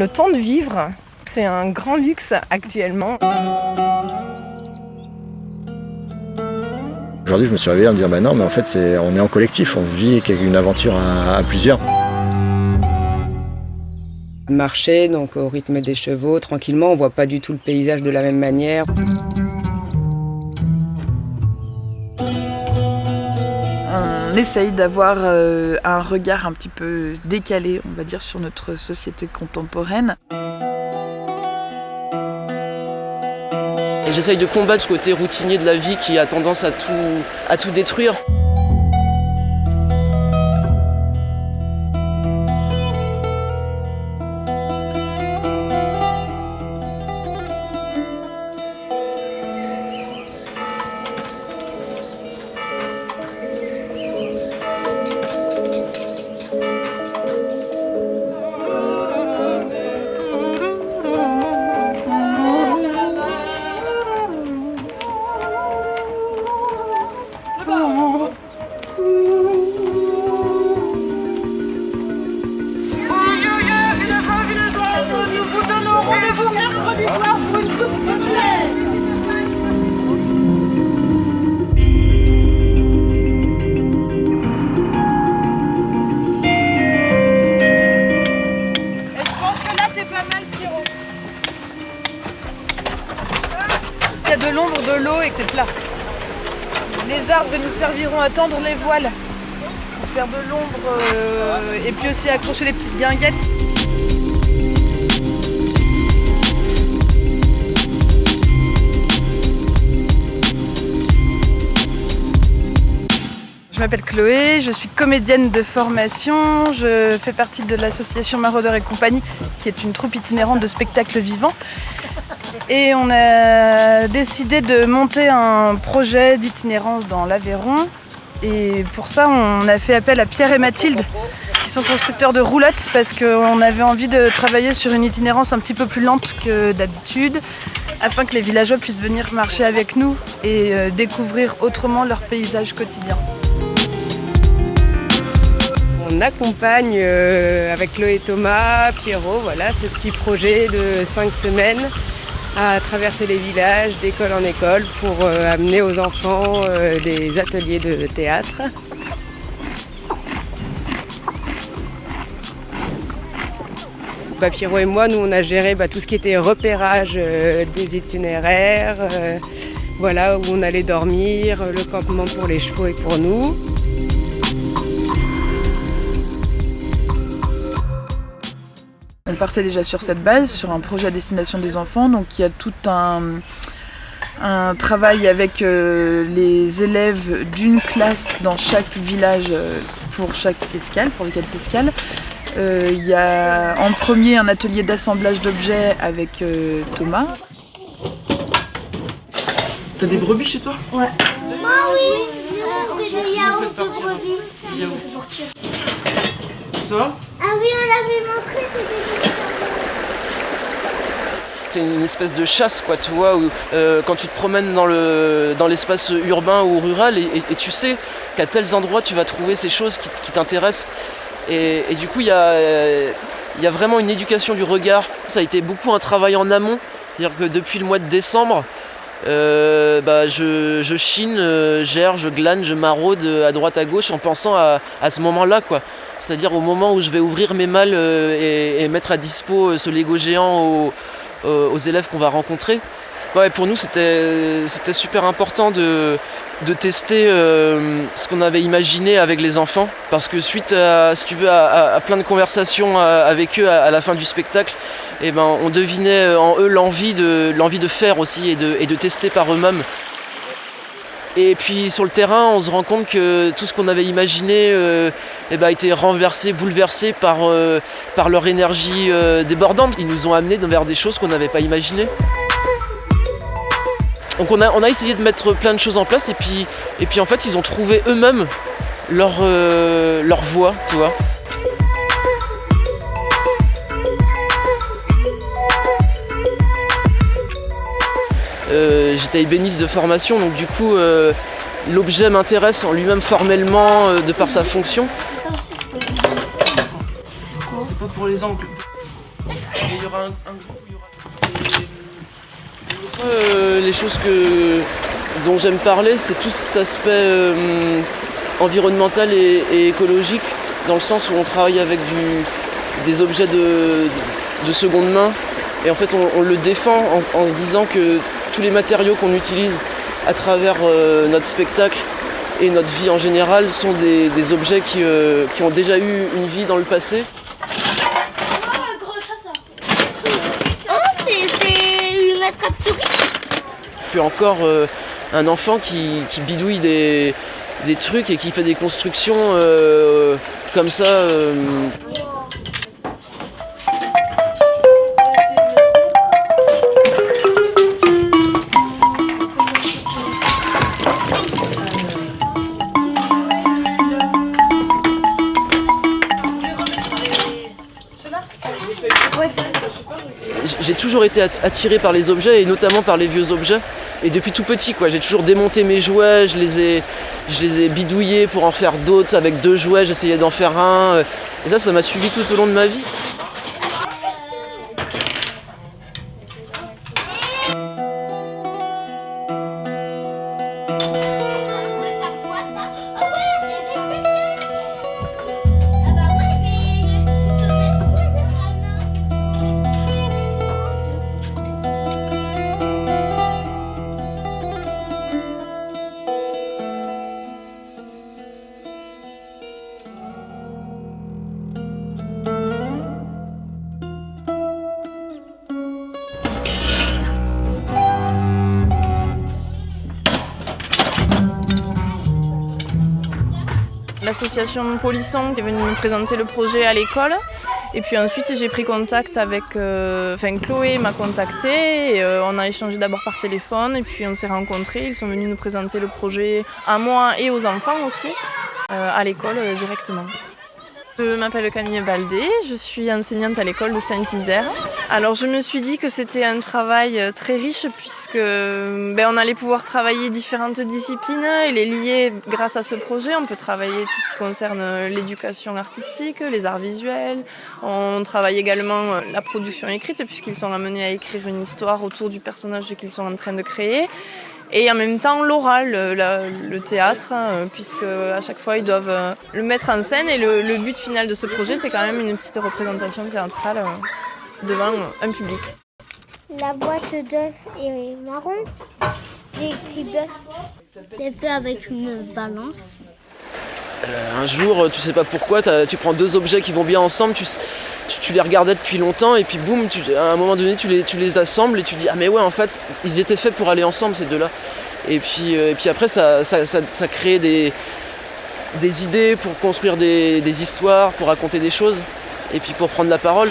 Le temps de vivre, c'est un grand luxe actuellement. Aujourd'hui, je me suis réveillé en me disant bah non, mais en fait, on est en collectif, on vit une aventure à plusieurs. Marcher donc au rythme des chevaux, tranquillement, on voit pas du tout le paysage de la même manière. On essaye d'avoir un regard un petit peu décalé, on va dire, sur notre société contemporaine. Et j'essaye de combattre ce côté routinier de la vie qui a tendance à tout détruire. Il y a de l'ombre, de l'eau et que c'est plat. Les arbres nous serviront à tendre les voiles pour faire de l'ombre et puis aussi accrocher les petites guinguettes. Je m'appelle Chloé, je suis comédienne de formation, je fais partie de l'association Maraudeurs et compagnie qui est une troupe itinérante de spectacles vivants. Et on a décidé de monter un projet d'itinérance dans l'Aveyron. Et pour ça, on a fait appel à Pierre et Mathilde, qui sont constructeurs de roulottes, parce qu'on avait envie de travailler sur une itinérance un petit peu plus lente que d'habitude, afin que les villageois puissent venir marcher avec nous et découvrir autrement leur paysage quotidien. On accompagne avec Chloé et Thomas, Pierrot, voilà, ce petit projet de 5 semaines à traverser les villages d'école en école pour amener aux enfants des ateliers de théâtre. Pierrot et moi, nous on a géré tout ce qui était repérage des itinéraires, voilà, où on allait dormir, le campement pour les chevaux et pour nous. On partait déjà sur cette base, sur un projet à destination des enfants, donc il y a tout un travail avec les élèves d'une classe dans chaque village pour chaque escale, pour les 4 escales. Il y a en premier un atelier d'assemblage d'objets avec Thomas. T'as des brebis chez toi? Ouais. Moi oui, je fais des yaourts de brebis. Ça? Ah oui, on l'avait montré, C'est une espèce de chasse, quoi, tu vois, où, quand tu te promènes dans l'espace urbain ou rural et tu sais qu'à tels endroits tu vas trouver ces choses qui t'intéressent. Et du coup, il y a vraiment une éducation du regard. Ça a été beaucoup un travail en amont. C'est-à-dire que depuis le mois de décembre, je chine, gère, je glane, je maraude à droite à gauche en pensant à ce moment-là, quoi. C'est-à-dire au moment où je vais ouvrir mes malles et mettre à dispo ce Lego géant aux élèves qu'on va rencontrer. Ouais, pour nous, c'était super important de tester ce qu'on avait imaginé avec les enfants. Parce que suite à, si tu veux, à plein de conversations avec eux à la fin du spectacle, on devinait en eux l'envie de faire aussi et de tester par eux-mêmes. Et puis sur le terrain, on se rend compte que tout ce qu'on avait imaginé a été renversé, bouleversé par leur énergie débordante. Ils nous ont amenés vers des choses qu'on n'avait pas imaginées. Donc on a essayé de mettre plein de choses en place et puis en fait ils ont trouvé eux-mêmes leur voie, tu vois. J'étais ébéniste de formation, donc du coup l'objet m'intéresse en lui-même formellement de par sa fonction. C'est pas pour les angles. aura un groupe où il y aura... les choses dont j'aime parler, c'est tout cet aspect environnemental et écologique, dans le sens où on travaille avec des objets de seconde main. Et en fait, on le défend en disant que tous les matériaux qu'on utilise à travers notre spectacle et notre vie en général sont des objets qui ont déjà eu une vie dans le passé. C'est une attrape-souris. Puis encore un enfant qui bidouille des trucs et qui fait des constructions comme ça. J'ai toujours été attiré par les objets et notamment par les vieux objets. Et depuis tout petit, quoi, j'ai toujours démonté mes jouets, je les ai bidouillés pour en faire d'autres. Avec 2 jouets, j'essayais d'en faire un. Et ça m'a suivi tout au long de ma vie. L'association Polisson qui est venue nous présenter le projet à l'école. Et puis ensuite j'ai pris contact avec... Chloé m'a contactée et on a échangé d'abord par téléphone et puis on s'est rencontrés. Ils sont venus nous présenter le projet à moi et aux enfants aussi, à l'école directement. Je m'appelle Camille Baldé, je suis enseignante à l'école de Saint-Isère. Alors je me suis dit que c'était un travail très riche puisque on allait pouvoir travailler différentes disciplines et les lier grâce à ce projet. On peut travailler tout ce qui concerne l'éducation artistique, les arts visuels. On travaille également la production écrite puisqu'ils sont amenés à écrire une histoire autour du personnage qu'ils sont en train de créer. Et en même temps l'oral, le théâtre, puisque à chaque fois ils doivent le mettre en scène. Et le but final de ce projet, c'est quand même une petite représentation théâtrale devant un public. La boîte d'œufs est marron. J'ai écrit bœuf. J'ai fait avec une balance. Un jour, tu sais pas pourquoi, tu prends 2 objets qui vont bien ensemble, tu les regardais depuis longtemps et puis boum, à un moment donné tu les assembles et tu dis ah mais ouais en fait ils étaient faits pour aller ensemble ces 2-là. Et puis après ça crée des idées pour construire des histoires, pour raconter des choses et puis pour prendre la parole.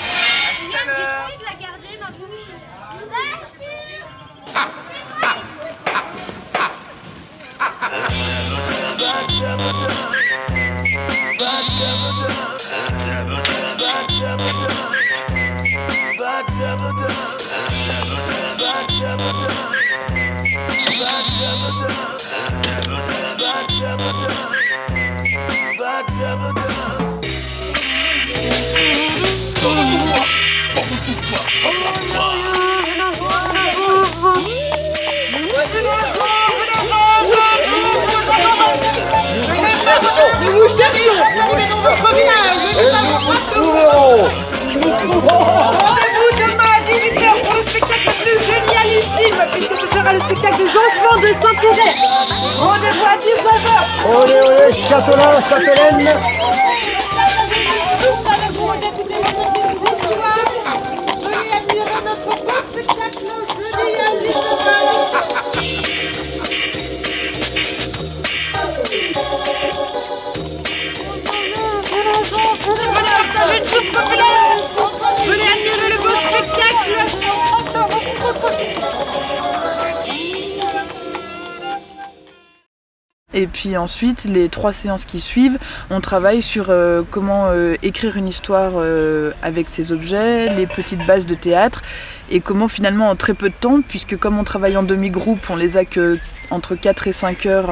Nous vous cherchons, arrivez dans votre village, venez à votre rendez-vous demain à 18h pour le spectacle le plus génialissime, puisque ce sera le spectacle des enfants de Saint-Isère. Rendez-vous à 19h. Olé, olé, châtelain, châtelaine. Venez admirer notre beau spectacle jeudi à 19h. Venez partager une soupe populaire. Venez admirer le beau spectacle. Et puis ensuite, les 3 séances qui suivent, on travaille sur comment écrire une histoire avec ces objets, les petites bases de théâtre, et comment finalement en très peu de temps, puisque comme on travaille en demi-groupe, on les a que entre 4 et 5 heures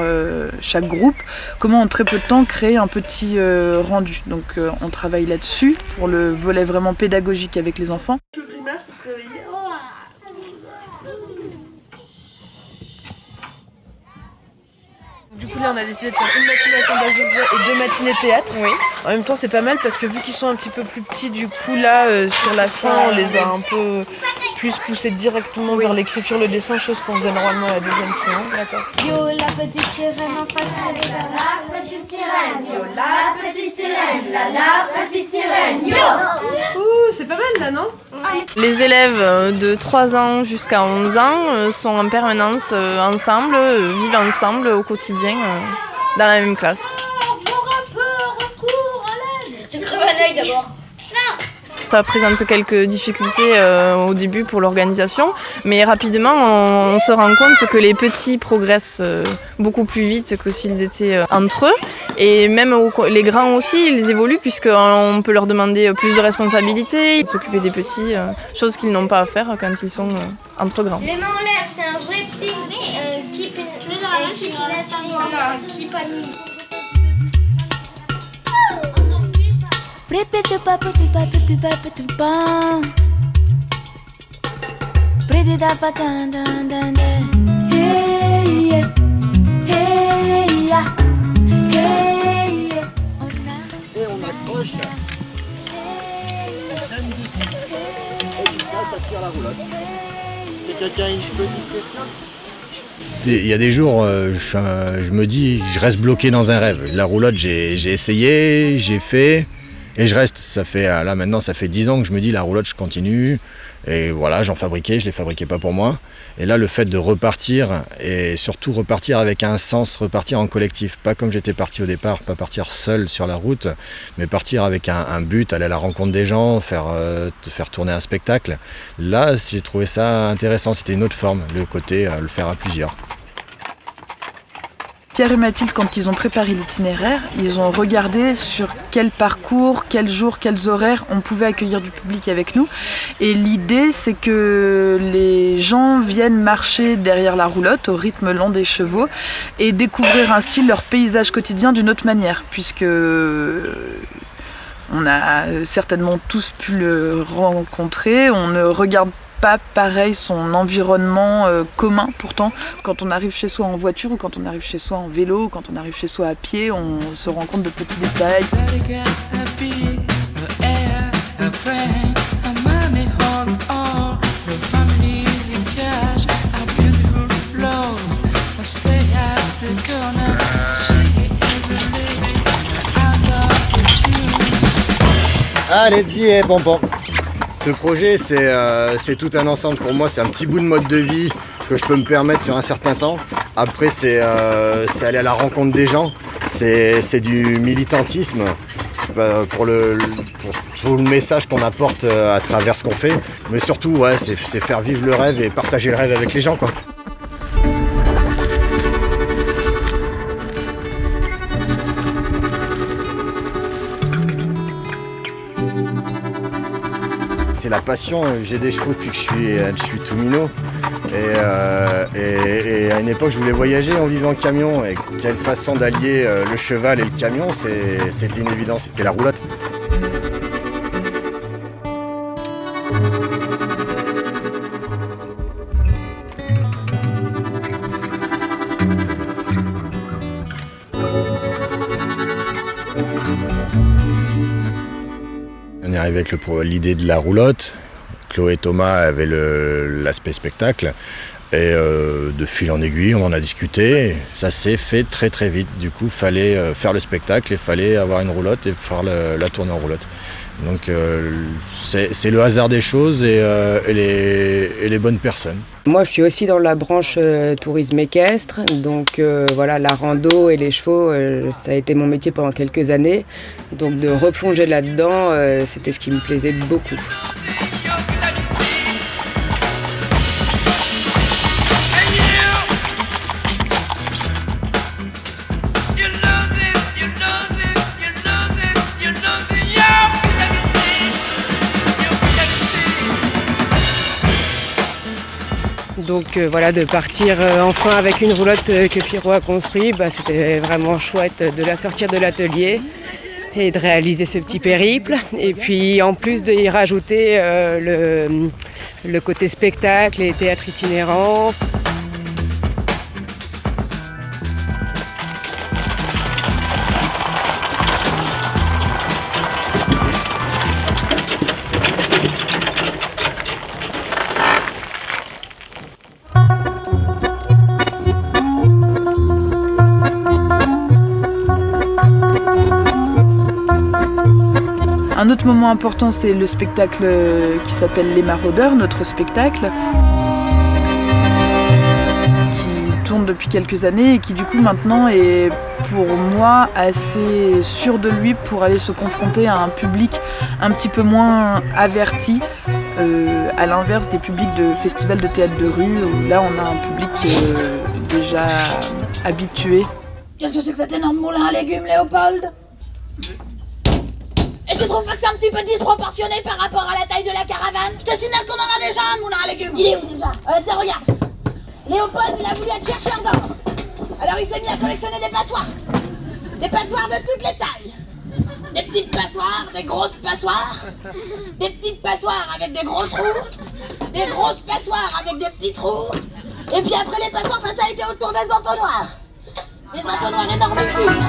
chaque groupe, comment en très peu de temps créer un petit rendu. Donc on travaille là-dessus pour le volet vraiment pédagogique avec les enfants. Le grimace Du coup là on a décidé de faire une matinée à Saint-Georges et 2 matinées théâtre. Oui. En même temps c'est pas mal parce que vu qu'ils sont un petit peu plus petits, du coup là sur la fin on les a un peu plus poussés directement vers l'écriture, le dessin, chose qu'on faisait normalement à la deuxième séance. Yo la petite sirène en face de la petite sirène, yo la petite sirène, la petite sirène, yo. Ouh, c'est pas mal là, non? Les élèves de 3 ans jusqu'à 11 ans sont en permanence ensemble, vivent ensemble au quotidien dans la même classe. Tu crèves un œil d'abord. Ça présente quelques difficultés au début pour l'organisation, mais rapidement on se rend compte que les petits progressent beaucoup plus vite que s'ils étaient entre eux. Et même les grands aussi, ils évoluent puisqu'on peut leur demander plus de responsabilités, s'occuper des petits, choses qu'ils n'ont pas à faire quand ils sont entre grands. Les mains en l'air, c'est un vrai signe qui Et on accroche la chaîne dessus. Et du coup, ça tire la roulotte. Et quelqu'un a une petite question? Il y a des jours, je me dis, je reste bloqué dans un rêve. La roulotte, j'ai essayé, j'ai fait, et je reste. Ça fait, là maintenant, ça fait 10 ans que je me dis, la roulotte, je continue. Et voilà, j'en fabriquais, je ne les fabriquais pas pour moi. Et là, le fait de repartir, et surtout repartir avec un sens, repartir en collectif. Pas comme j'étais parti au départ, pas partir seul sur la route, mais partir avec un but, aller à la rencontre des gens, faire tourner un spectacle. Là, j'ai trouvé ça intéressant, c'était une autre forme, le côté, le faire à plusieurs. Pierre et Mathilde, quand ils ont préparé l'itinéraire, ils ont regardé sur quel parcours, quels jours, quels horaires on pouvait accueillir du public avec nous. Et l'idée, c'est que les gens viennent marcher derrière la roulotte au rythme lent des chevaux et découvrir ainsi leur paysage quotidien d'une autre manière, puisque on a certainement tous pu le rencontrer. On ne regarde pas pareil son environnement commun pourtant quand on arrive chez soi en voiture ou quand on arrive chez soi en vélo ou quand on arrive chez soi à pied, on se rend compte de petits détails. Allez, tiens, bonbon. Ce projet, c'est tout un ensemble pour moi. C'est un petit bout de mode de vie que je peux me permettre sur un certain temps. Après, c'est aller à la rencontre des gens. C'est du militantisme. C'est pour tout le message qu'on apporte à travers ce qu'on fait. Mais surtout, ouais, c'est faire vivre le rêve et partager le rêve avec les gens, quoi. C'est la passion, j'ai des chevaux depuis que je suis tout minot et à une époque je voulais voyager, on vivait en camion et quelle façon d'allier le cheval et le camion, c'était une évidence, c'était la roulotte. On est arrivé avec l'idée de la roulotte. Chloé et Thomas avaient l'aspect spectacle. Et de fil en aiguille, on en a discuté. Ça s'est fait très très vite. Du coup, il fallait faire le spectacle et il fallait avoir une roulotte et faire la tournée en roulotte. Donc c'est le hasard des choses et les bonnes personnes. Moi, je suis aussi dans la branche tourisme équestre. Donc voilà, la rando et les chevaux, ça a été mon métier pendant quelques années. Donc de replonger là-dedans, c'était ce qui me plaisait beaucoup. Donc voilà, de partir enfin avec une roulotte que Pierrot a construite, c'était vraiment chouette de la sortir de l'atelier et de réaliser ce petit périple. Et puis en plus d'y rajouter le côté spectacle et théâtre itinérant. Un autre moment important, c'est le spectacle qui s'appelle Les Maraudeurs, notre spectacle, qui tourne depuis quelques années et qui du coup maintenant est pour moi assez sûr de lui pour aller se confronter à un public un petit peu moins averti, à l'inverse des publics de festivals de théâtre de rue, où là on a un public déjà habitué. Qu'est-ce que c'est que cet énorme moulin à légumes, Léopold? Et tu trouves pas que c'est un petit peu disproportionné par rapport à la taille de la caravane? Je te signale qu'on en a déjà un moulin à légumes. Il est où déjà? Tiens, regarde. Léopold, il a voulu être chercheur d'or. Alors il s'est mis à collectionner des passoires. Des passoires de toutes les tailles. Des petites passoires, des grosses passoires. Des petites passoires avec des gros trous. Des grosses passoires avec des petits trous. Et puis après les passoires, ça a été autour des entonnoirs. Des entonnoirs énormissimes.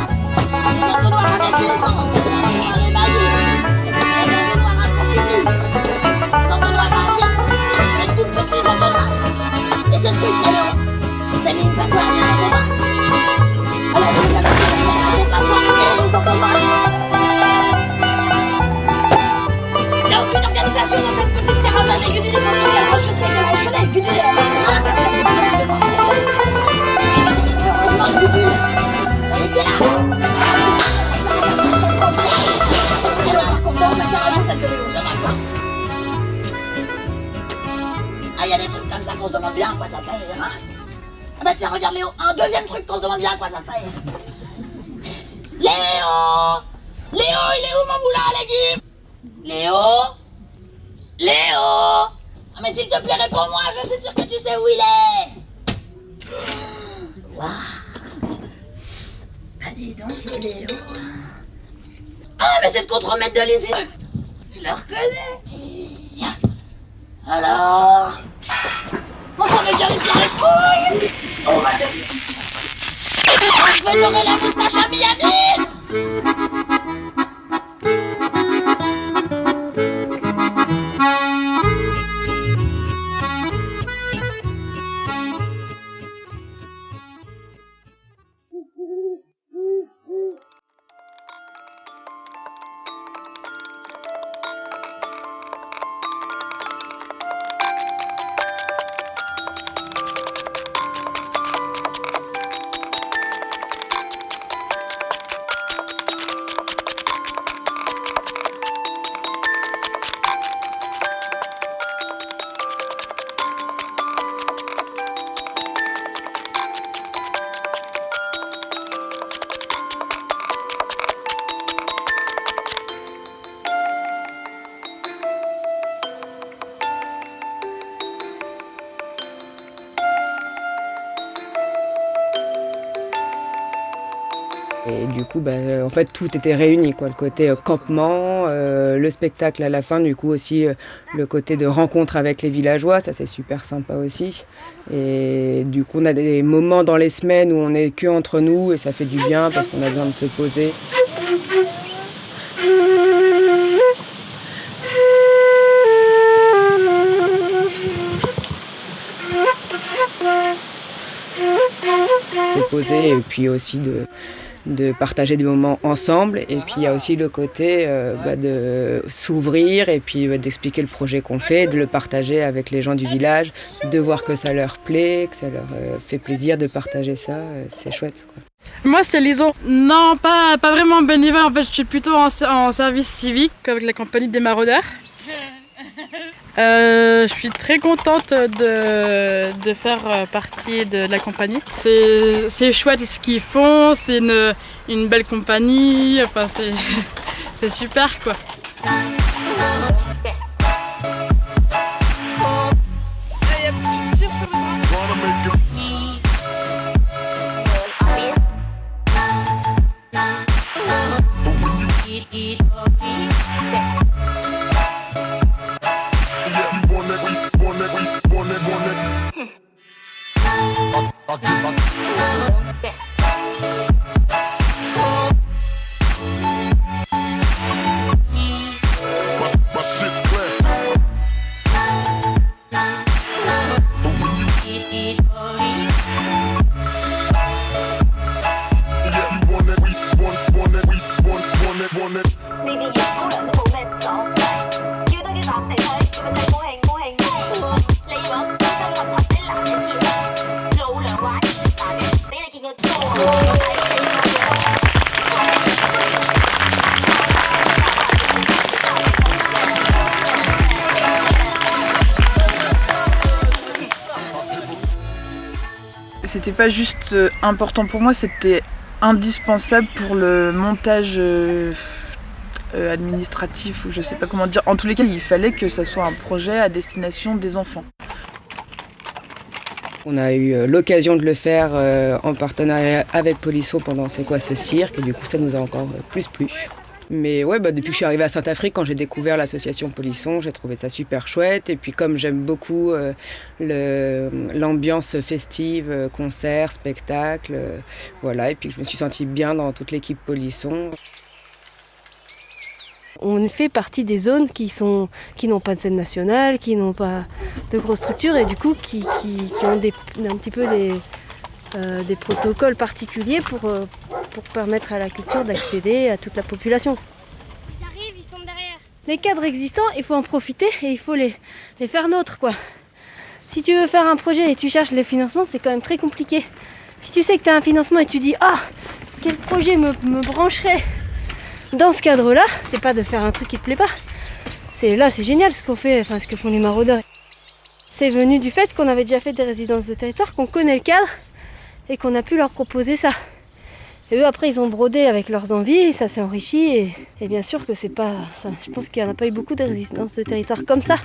Des entonnoirs avec des dents. Des entonnoirs émaillés. Des entonnoirs à confiture. Des entonnoirs à vis. Des tout petits entonnoirs. Et ce truc, Léo, ça met une passoire à l'entonnoir. Alors ça va faire les passoires et les entonnoirs. Il n'y a aucune organisation dans cette petite caravane. Et Gudule, je sais qu'elle enchaînait. Gudule, heureusement, Gudule, elle était là. Alors, content, la carage, celle de Léo, de ma. Ah, il y a des trucs comme ça qu'on se demande bien à quoi ça sert, hein. Ah bah tiens, regarde Léo, un deuxième truc qu'on se demande bien à quoi ça sert. Léo! Léo, il est où mon moulin à légumes? Léo? Léo! Ah mais s'il te plaît, réponds-moi, je suis sûr que tu sais où il est. Waouh! Allez donc, c'est Léo. Ah mais c'est le contremaître de l'usine. Je le reconnais. Alors... On s'en est bien les couilles. On va te... Je veux dorer la moustache à Miami. Et du coup, en fait, tout était réuni, quoi. Le côté campement, le spectacle à la fin, du coup aussi le côté de rencontre avec les villageois, ça c'est super sympa aussi. Et du coup, on a des moments dans les semaines où on n'est que entre nous et ça fait du bien parce qu'on a besoin de se poser. Se poser et puis aussi de partager des moments ensemble. Et puis il y a aussi le côté de s'ouvrir et puis d'expliquer le projet qu'on fait, de le partager avec les gens du village, de voir que ça leur plaît, que ça leur fait plaisir de partager ça. C'est chouette, quoi. Moi c'est Lison. Non, pas vraiment bénévole, en fait je suis plutôt en service civique avec la compagnie des Maraudeurs. Je suis très contente de faire partie de la compagnie. C'est chouette ce qu'ils font, c'est une belle compagnie, enfin c'est super quoi. C'était pas juste important pour moi, c'était indispensable pour le montage administratif, ou je sais pas comment dire. En tous les cas, il fallait que ça soit un projet à destination des enfants. On a eu l'occasion de le faire en partenariat avec Polisson pendant C'est quoi ce cirque, et du coup ça nous a encore plus plu. Mais ouais, depuis que je suis arrivée à Saint-Afrique, quand j'ai découvert l'association Polisson, j'ai trouvé ça super chouette. Et puis comme j'aime beaucoup l'ambiance festive, concerts, spectacles, voilà. Et puis je me suis sentie bien dans toute l'équipe Polisson. On fait partie des zones qui n'ont pas de scène nationale, qui n'ont pas de grosses structures et du coup qui ont un petit peu des protocoles particuliers pour permettre à la culture d'accéder à toute la population. Ils arrivent, ils sont derrière. Les cadres existants, il faut en profiter et il faut les faire nôtres, quoi. Si tu veux faire un projet et tu cherches les financements, c'est quand même très compliqué. Si tu sais que tu as un financement et tu dis « Ah, quel projet me brancherait ?» Dans ce cadre-là, c'est pas de faire un truc qui te plaît pas. C'est génial ce qu'on fait, ce que font les maraudeurs. C'est venu du fait qu'on avait déjà fait des résidences de territoire, qu'on connaît le cadre et qu'on a pu leur proposer ça. Et eux après ils ont brodé avec leurs envies, ça s'est enrichi et bien sûr que c'est pas ça. Je pense qu'il n'y en a pas eu beaucoup de résidences de territoire comme ça.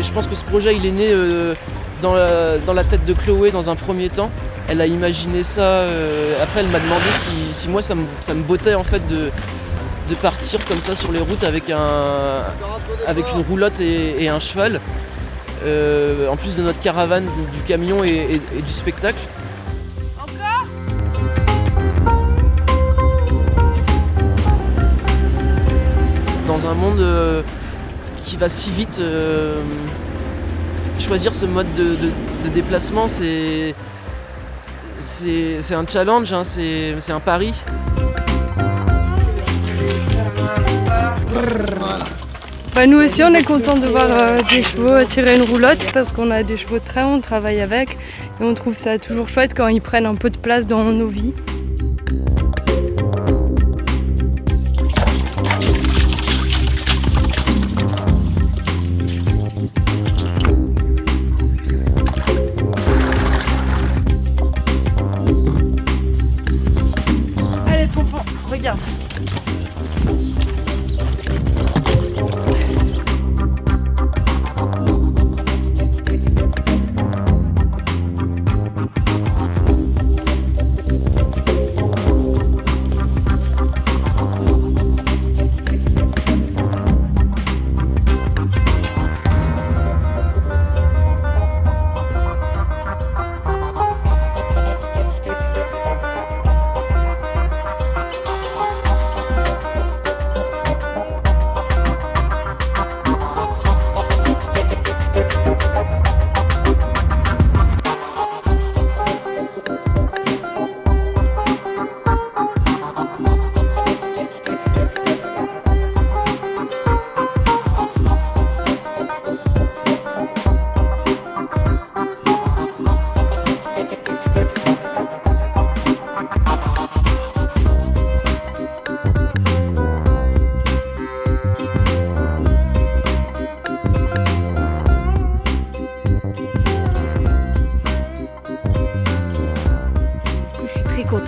Je pense que ce projet il est né dans la tête de Chloé dans un premier temps. Elle a imaginé ça, après elle m'a demandé si moi ça me bottait en fait de partir comme ça sur les routes avec une roulotte et un cheval. En plus de notre caravane, du camion et du spectacle. Encore ? Dans un monde qui va si vite, choisir ce mode de déplacement, c'est un challenge, hein, c'est un pari. Nous aussi on est contents de voir des chevaux tirer une roulotte parce qu'on a des chevaux de trait, on travaille avec et on trouve ça toujours chouette quand ils prennent un peu de place dans nos vies. Allez Pompon, regarde.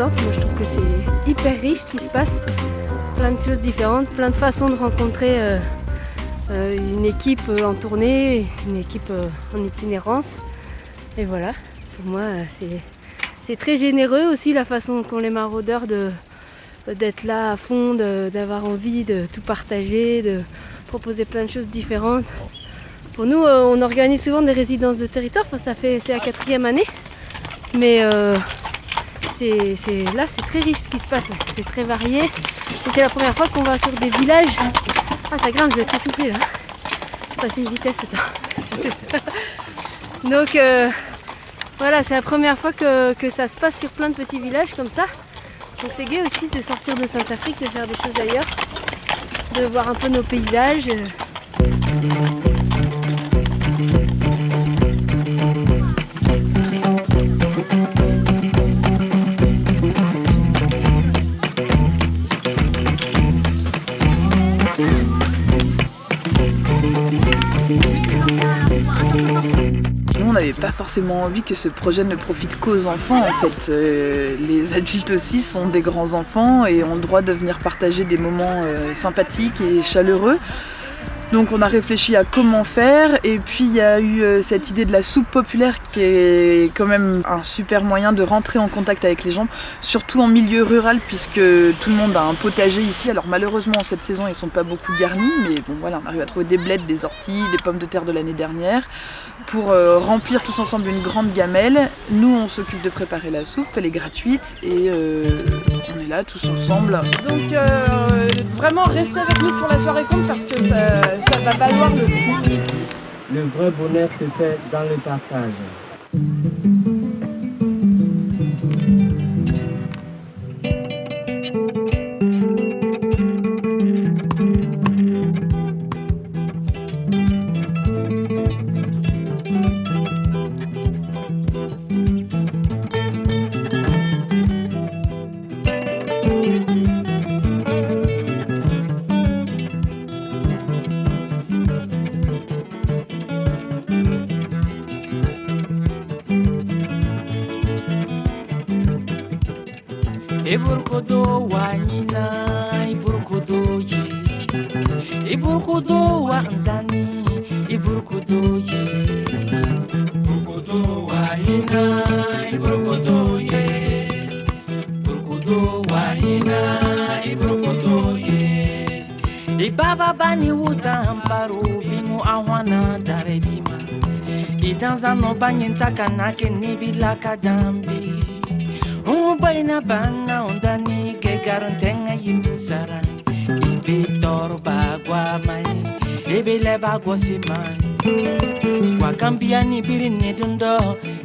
contente. Moi, je trouve que c'est hyper riche ce qui se passe. Plein de choses différentes, plein de façons de rencontrer une équipe en tournée, une équipe en itinérance. Et voilà, pour moi, c'est très généreux aussi la façon qu'ont les maraudeurs d'être là à fond, d'avoir envie de tout partager, de proposer plein de choses différentes. Pour nous, on organise souvent des résidences de territoire, enfin, c'est la 4e année, mais c'est très riche ce qui se passe, c'est très varié. Et c'est la première fois qu'on va sur des villages. Ah, ça grimpe, je vais être essoufflée là. Je passe une vitesse, attends. Donc voilà, c'est la première fois que ça se passe sur plein de petits villages comme ça. Donc c'est gai aussi de sortir de Sainte-Afrique, de faire des choses ailleurs, de voir un peu nos paysages. Nous, on n'avait pas forcément envie que ce projet ne profite qu'aux enfants en fait. Les adultes aussi sont des grands enfants et ont le droit de venir partager des moments sympathiques et chaleureux. Donc on a réfléchi à comment faire et puis il y a eu cette idée de la soupe populaire qui est quand même un super moyen de rentrer en contact avec les gens, surtout en milieu rural puisque tout le monde a un potager ici. Alors malheureusement cette saison ils ne sont pas beaucoup garnis, mais bon voilà, on arrive à trouver des blettes, des orties, des pommes de terre de l'année dernière pour remplir tous ensemble une grande gamelle. Nous on s'occupe de préparer la soupe, elle est gratuite et on est là tous ensemble. Donc vraiment restez avec nous pour la soirée compte parce que ça va valoir le coup. Le vrai bonheur se fait dans le partage. Iburkudo wa nyina, iburkudo ye. Iburkudo wa ndani, iburkudo ye. Iburkudo wa nyina, iburkudo ye. Iburkudo wa nyina, iburkudo ye. Ibaba bani wuta amparo bingu awana darebima. Idanza no banyenta kanake nibila kadambi. Baina bana ondani ke garantenga yimisara ibe torba gwa mai ibe leba gwa simai gwa kambiani birini dundo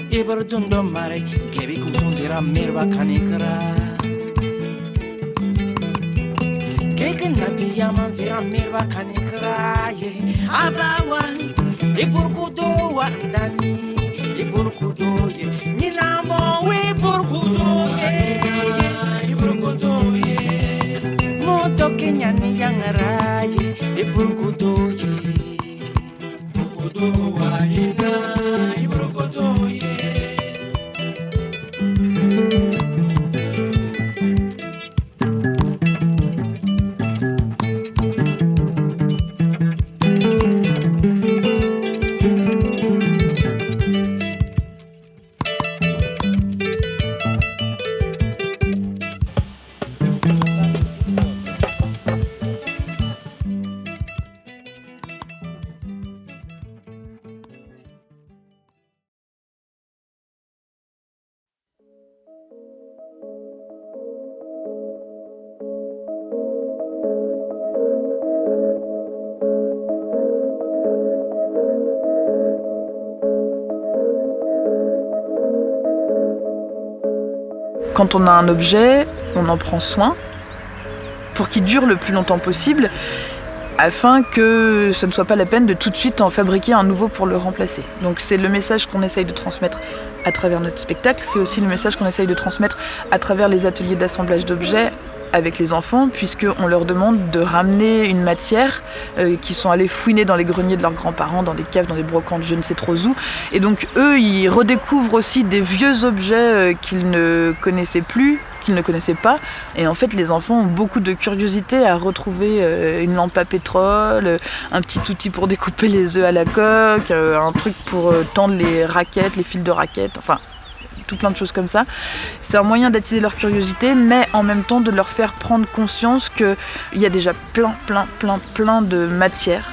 iber dundo mare kebi kusunzira mirba kanikra keke nabi yaman zira mirba kanikra ye abawa iburkudo wa ndani iburkudo ye nyinamo we burkudo ye iburkudo ye moto kenyani yangara ye iburkudo ye burkudo wa yina iburkudo ye. Quand on a un objet, on en prend soin pour qu'il dure le plus longtemps possible afin que ce ne soit pas la peine de tout de suite en fabriquer un nouveau pour le remplacer. Donc c'est le message qu'on essaye de transmettre à travers notre spectacle, c'est aussi le message qu'on essaye de transmettre à travers les ateliers d'assemblage d'objets avec les enfants, puisqu'on leur demande de ramener une matière qu'ils sont allés fouiner dans les greniers de leurs grands-parents, dans des caves, dans des brocantes, je ne sais trop où. Et donc eux, ils redécouvrent aussi des vieux objets qu'ils ne connaissaient plus qu'ils ne connaissaient pas. Et en fait, les enfants ont beaucoup de curiosité à retrouver une lampe à pétrole, un petit outil pour découper les œufs à la coque, un truc pour tendre les raquettes, les fils de raquettes, enfin tout plein de choses comme ça. C'est un moyen d'attiser leur curiosité, mais en même temps de leur faire prendre conscience qu'il y a déjà plein de matières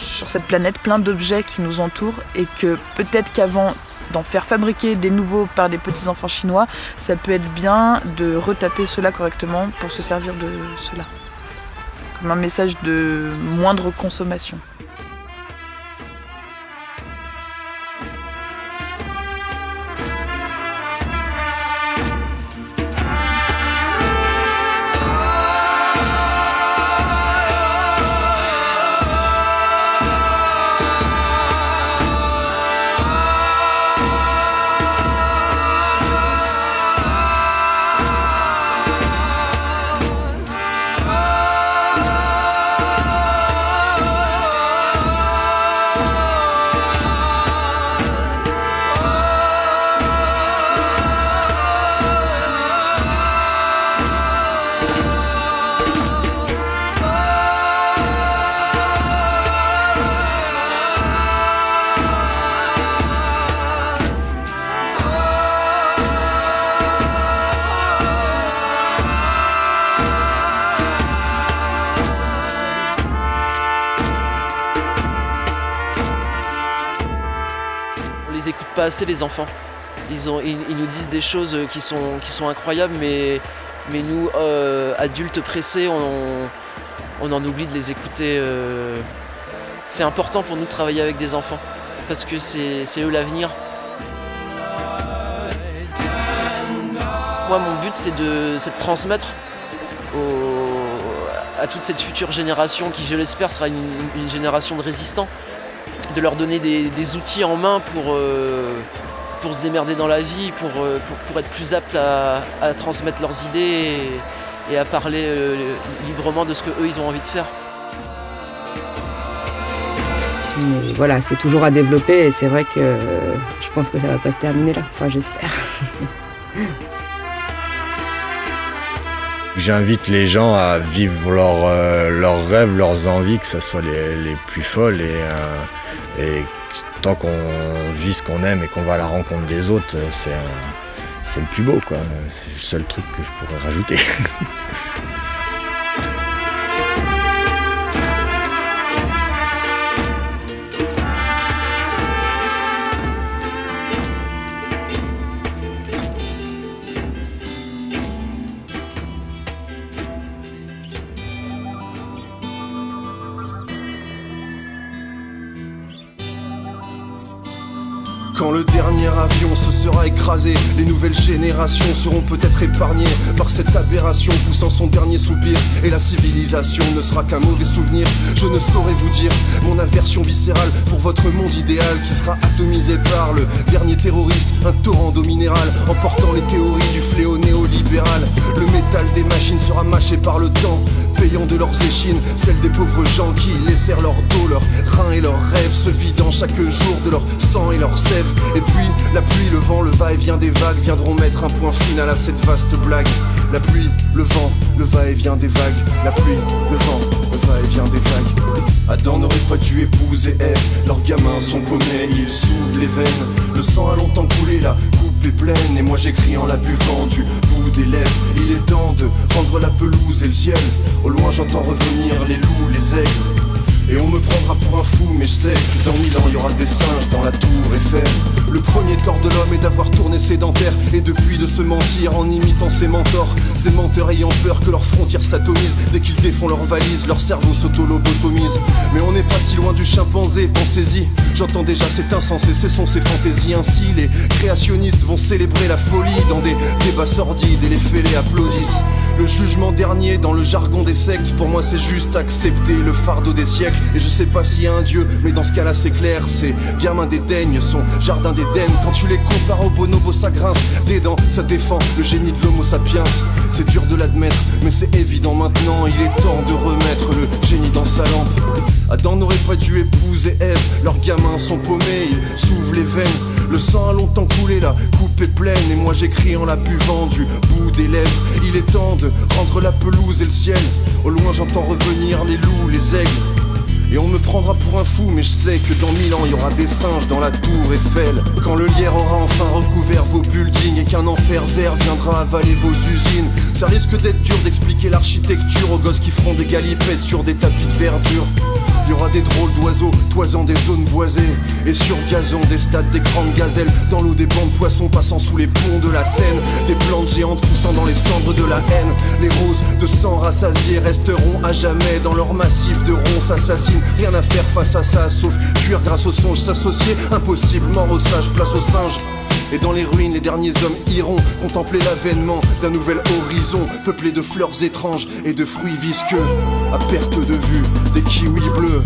sur cette planète, plein d'objets qui nous entourent, et que peut-être qu'avant d'en faire fabriquer des nouveaux par des petits enfants chinois, ça peut être bien de retaper cela correctement pour se servir de cela. Comme un message de moindre consommation. Pas assez les enfants. Ils nous disent des choses qui sont incroyables, mais nous, adultes pressés, on en oublie de les écouter. C'est important pour nous de travailler avec des enfants, parce que c'est eux l'avenir. Moi, mon but, c'est de transmettre à toute cette future génération, qui, je l'espère, sera une génération de résistants, de leur donner des outils en main pour se démerder dans la vie, pour être plus aptes à transmettre leurs idées et à parler librement de ce qu'eux ils ont envie de faire. Mais voilà, c'est toujours à développer, et c'est vrai que je pense que ça va pas se terminer là, enfin j'espère. J'invite les gens à vivre leurs rêves, leurs envies, que ce soit les plus folles, et tant qu'on vit ce qu'on aime et qu'on va à la rencontre des autres, c'est le plus beau, quoi. C'est le seul truc que je pourrais rajouter. Quand le dernier avion se sera écrasé, les nouvelles générations seront peut-être épargnées par cette aberration poussant son dernier soupir. Et la civilisation ne sera qu'un mauvais souvenir. Je ne saurais vous dire mon aversion viscérale pour votre monde idéal qui sera atomisé par le dernier terroriste, un torrent d'eau minérale emportant les théories du fléau néolibéral. Le métal des machines sera mâché par le temps, payant de leurs échines celle des pauvres gens qui laissèrent leur dos, leurs reins et leurs rêves se vidant chaque jour de leur sang et leur sève. Et puis la pluie, le vent, le va-et-vient des vagues viendront mettre un point final à cette vaste blague. La pluie, le vent, le va-et-vient des vagues. La pluie, le vent, le va-et-vient des vagues. Adam n'aurait pas dû épouser Ève, leurs gamins sont paumés, ils s'ouvrent les veines. Le sang a longtemps coulé, la coupe est pleine, et moi j'écris en la buvant du bout des lèvres. Il est temps de prendre la pelouse et le ciel. Au loin j'entends revenir les loups, les aigles. Et on me prendra pour un fou, mais je sais que dans 1000 ans il y aura des singes dans la tour Eiffel. Le premier tort de l'homme est d'avoir tourné sédentaire, et depuis de se mentir en imitant ses mentors. Ces menteurs ayant peur que leurs frontières s'atomisent. Dès qu'ils défont leurs valises, leur cerveau s'auto-lobotomise. Mais on n'est pas si loin du chimpanzé, pensez-y. J'entends déjà cet insensé, cessons ces fantaisies. Ainsi les créationnistes vont célébrer la folie dans des débats sordides, et les fêlés applaudissent. Le jugement dernier dans le jargon des sectes, pour moi c'est juste accepter le fardeau des siècles. Et je sais pas s'il y a un dieu, mais dans ce cas là c'est clair. Ces gamins dédaignent son jardin d'Éden. Quand tu les compares au bonobo ça grince des dents, ça défend le génie de l'homo sapiens. C'est dur de l'admettre, mais c'est évident maintenant. Il est temps de remettre le génie dans sa lampe. Adam n'aurait pas dû épouser Ève, leurs gamins sont paumés, ils s'ouvrent les veines. Le sang a longtemps coulé, la coupe est pleine et moi j'écris en la buvant du bout des lèvres. Il est temps de rendre la pelouse et le ciel. Au loin j'entends revenir les loups, les aigles. Et on me prendra pour un fou, mais je sais que dans 1000 ans il y aura des singes dans la tour Eiffel. Quand le lierre aura enfin recouvert vos buildings et qu'un enfer vert viendra avaler vos usines, ça risque d'être dur d'expliquer l'architecture aux gosses qui feront des galipettes sur des tapis de verdure. Il y aura des drôles d'oiseaux toisant des zones boisées, et sur gazon des stades des grandes gazelles, dans l'eau des bancs de poissons passant sous les ponts de la Seine, des plantes géantes poussant dans les cendres de la haine. Les roses de sang rassasiées resteront à jamais dans leur massif de ronces assassines. Rien à faire face à ça sauf fuir grâce aux songes, s'associer impossible, mort aux sages, place aux singes. Et dans les ruines, les derniers hommes iront contempler l'avènement d'un nouvel horizon, peuplé de fleurs étranges et de fruits visqueux. À perte de vue, des kiwis bleus.